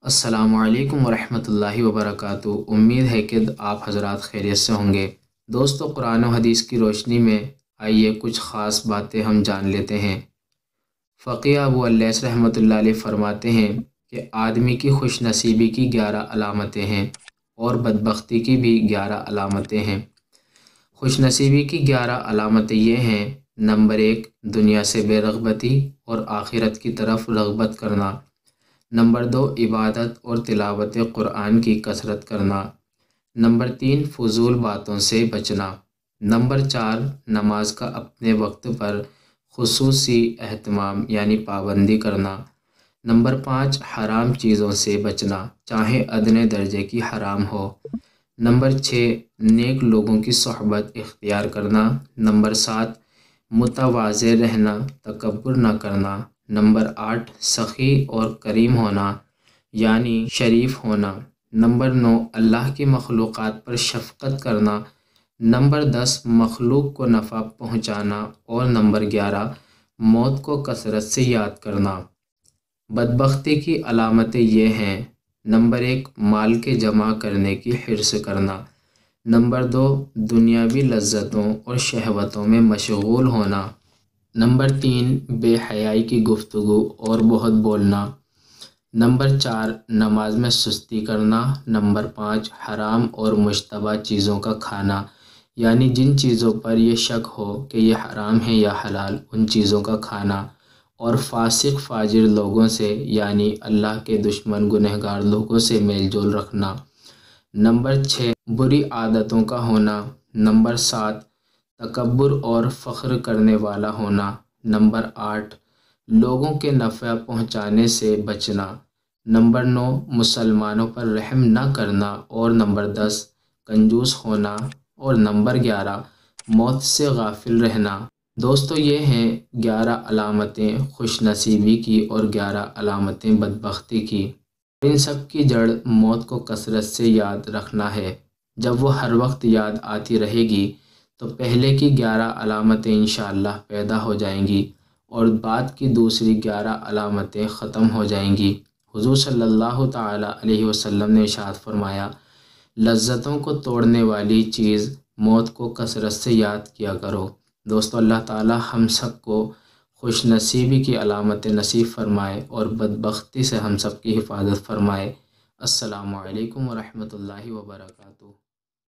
السلام علیکم ورحمۃ اللہ وبرکاتہ۔ امید ہے کہ آپ حضرات خیریت سے ہوں گے۔ دوستو، قرآن و حدیث کی روشنی میں آئیے کچھ خاص باتیں ہم جان لیتے ہیں۔ فقیہ ابو اللیث رحمۃ اللہ علیہ فرماتے ہیں کہ آدمی کی خوش نصیبی کی 11 علامتیں ہیں اور بدبختی کی بھی 11 علامتیں ہیں۔ خوش نصیبی کی 11 علامتیں یہ ہیں: نمبر 1، دنیا سے بے رغبتی اور آخرت کی طرف رغبت کرنا۔ نمبر 2، عبادت اور تلاوت قرآن کی کثرت کرنا۔ نمبر 3، فضول باتوں سے بچنا۔ نمبر 4، نماز کا اپنے وقت پر خصوصی اہتمام یعنی پابندی کرنا۔ نمبر 5، حرام چیزوں سے بچنا، چاہے ادنے درجے کی حرام ہو۔ نمبر 6، نیک لوگوں کی صحبت اختیار کرنا۔ نمبر 7، متواضع رہنا، تکبر نہ کرنا۔ نمبر 8، سخی اور کریم ہونا یعنی شریف ہونا۔ نمبر 9، اللہ کی مخلوقات پر شفقت کرنا۔ نمبر 10، مخلوق کو نفع پہنچانا۔ اور نمبر 11، موت کو کثرت سے یاد کرنا۔ بدبختی کی علامتیں یہ ہیں: نمبر 1، مال کے جمع کرنے کی حرص کرنا۔ نمبر 2، دنیاوی لذتوں اور شہوتوں میں مشغول ہونا۔ نمبر 3، بے حیائی کی گفتگو اور بہت بولنا۔ نمبر 4، نماز میں سستی کرنا۔ نمبر 5، حرام اور مشتبہ چیزوں کا کھانا، یعنی جن چیزوں پر یہ شک ہو کہ یہ حرام ہے یا حلال، ان چیزوں کا کھانا۔ اور فاسق فاجر لوگوں سے یعنی اللہ کے دشمن گنہگار لوگوں سے میل جول رکھنا۔ نمبر 6، بری عادتوں کا ہونا۔ نمبر 7، تکبر اور فخر کرنے والا ہونا۔ نمبر 8، لوگوں کے نفع پہنچانے سے بچنا۔ نمبر 9، مسلمانوں پر رحم نہ کرنا۔ اور نمبر 10، کنجوس ہونا۔ اور نمبر 11، موت سے غافل رہنا۔ دوستو، یہ ہیں 11 علامتیں خوش نصیبی کی اور 11 علامتیں بدبختی کی۔ ان سب کی جڑ موت کو کثرت سے یاد رکھنا ہے۔ جب وہ ہر وقت یاد آتی رہے گی تو پہلے کی 11 علامتیں انشاءاللہ پیدا ہو جائیں گی اور بعد کی دوسری 11 علامتیں ختم ہو جائیں گی۔ حضور صلی اللہ تعالی علیہ وسلم نے ارشاد فرمایا، لذتوں کو توڑنے والی چیز موت کو کثرت سے یاد کیا کرو۔ دوستو، اللہ تعالی ہم سب کو خوش نصیبی کی علامت نصیب فرمائے اور بدبختی سے ہم سب کی حفاظت فرمائے۔ السلام علیکم ورحمۃ اللہ وبرکاتہ۔